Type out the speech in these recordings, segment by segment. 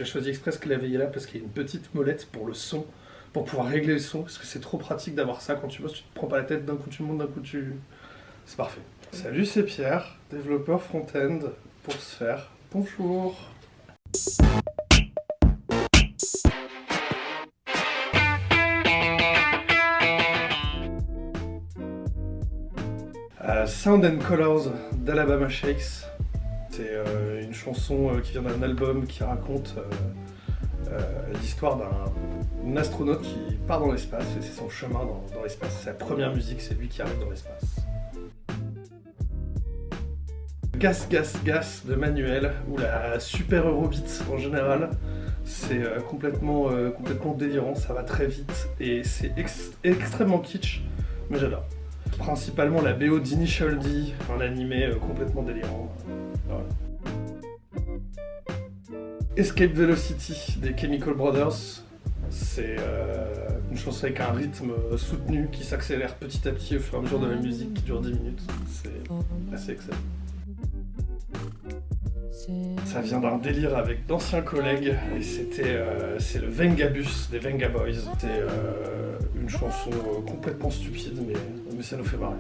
J'ai choisi exprès ce clavier là parce qu'il y a une petite molette pour le son, pour pouvoir régler le son, parce que c'est trop pratique d'avoir ça quand tu bosses, tu te prends pas la tête, d'un coup tu montes, d'un coup tu... C'est parfait. Salut, c'est Pierre, développeur front-end pour Sphère. Bonjour. Sound and Colors d'Alabama Shakes. C'est une chanson qui vient d'un album qui raconte l'histoire d'un astronaute qui part dans l'espace, et c'est son chemin dans l'espace. C'est sa première musique, c'est lui qui arrive dans l'espace. Gas Gas Gas de Manuel, ou la Super Eurobeat en général, c'est complètement délirant, ça va très vite, et c'est extrêmement kitsch, mais j'adore. Principalement la BO d'Initial D, un animé complètement délirant. Voilà. Escape Velocity des Chemical Brothers, c'est une chanson avec un rythme soutenu qui s'accélère petit à petit au fur et à mesure de la musique qui dure 10 minutes. C'est assez excellent. Ça vient d'un délire avec d'anciens collègues et c'est le Vengabus des Venga Boys. C'est une chanson complètement stupide mais ça nous fait marrer.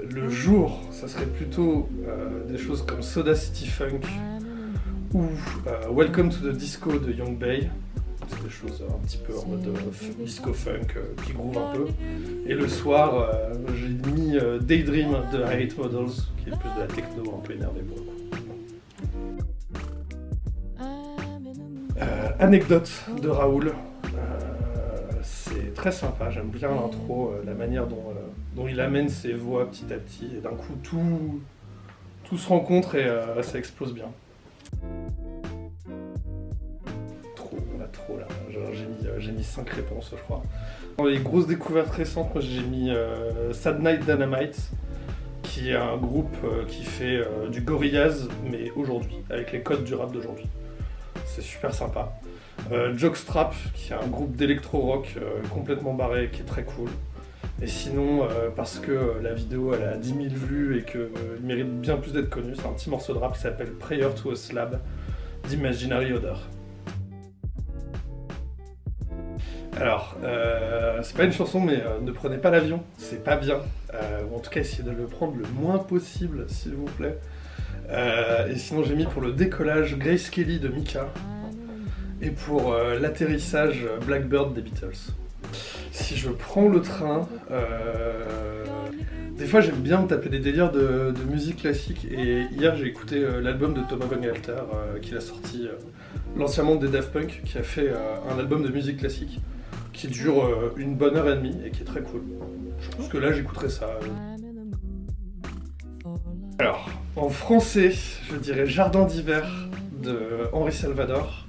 Le jour, ça serait plutôt des choses comme Soda City Funk ou Welcome to the Disco de Young Bay. C'est des choses un petit peu en mode disco funk qui groove un peu. Et le soir, j'ai mis Daydream de Hate Models, qui est plus de la techno un peu énervée pour le coup. Anecdote de Raoul. C'est très sympa, j'aime bien l'intro, la manière dont il amène ses voix petit à petit, et d'un coup tout se rencontre et ça explose bien. Trop là, j'ai mis 5 réponses je crois. Dans les grosses découvertes récentes, moi j'ai mis Sad Night Dynamite, qui est un groupe qui fait du Gorillaz, mais aujourd'hui, avec les codes du rap d'aujourd'hui. C'est super sympa. Jockstrap, qui est un groupe d'électro-rock complètement barré, qui est très cool. Et sinon, parce que la vidéo elle a 10 000 vues et qu'il mérite bien plus d'être connu, c'est un petit morceau de rap qui s'appelle Prayer to a Slab d'Imaginary Odor. Alors, c'est pas une chanson, mais ne prenez pas l'avion, c'est pas bien. Ou en tout cas, essayez de le prendre le moins possible, s'il vous plaît. Et sinon, j'ai mis pour le décollage Grace Kelly de Mika. Et pour l'atterrissage Blackbird des Beatles. Si je prends le train, des fois j'aime bien me taper des délires de musique classique. Et hier, j'ai écouté l'album de Thomas Bangalter qu'il a sorti, l'ancien membre des Daft Punk, qui a fait un album de musique classique qui dure une bonne heure et demie et qui est très cool. Je pense que là j'écouterai ça. Alors, en français, je dirais Jardin d'hiver de Henri Salvador.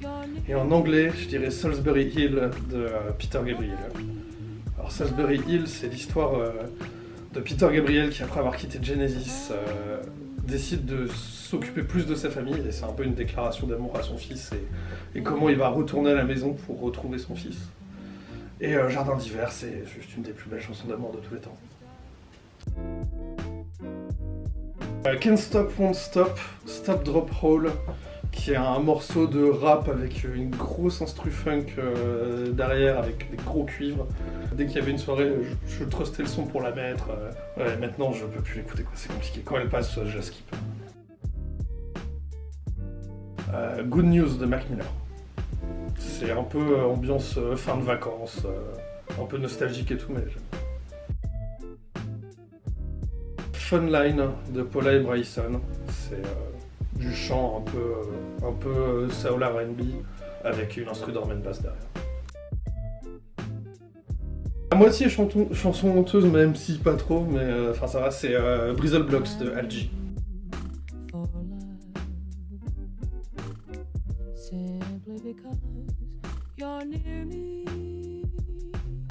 Et en anglais, je dirais Salisbury Hill de Peter Gabriel. Alors Salisbury Hill, c'est l'histoire de Peter Gabriel qui, après avoir quitté Genesis, décide de s'occuper plus de sa famille. Et c'est un peu une déclaration d'amour à son fils et comment il va retourner à la maison pour retrouver son fils. Et Jardin d'hiver, c'est juste une des plus belles chansons d'amour de tous les temps. Can't Stop, Won't Stop, Stop Drop Roll, qui est un morceau de rap avec une grosse instru funk derrière, avec des gros cuivres. Dès qu'il y avait une soirée, je trustais le son pour la mettre. Ouais, maintenant, je peux plus l'écouter, quoi. C'est compliqué. Quand elle passe, je la skip. Good News de Mac Miller. C'est un peu ambiance fin de vacances, un peu nostalgique et tout, mais j'aime. Funline de Paula et Bryson. C'est du chant un peu soul R&B avec une instru d'ormène basse derrière. À moitié chanson honteuse, même si pas trop, mais enfin ça va, c'est Brizzle Blocks de Algie. Simply because you're near me.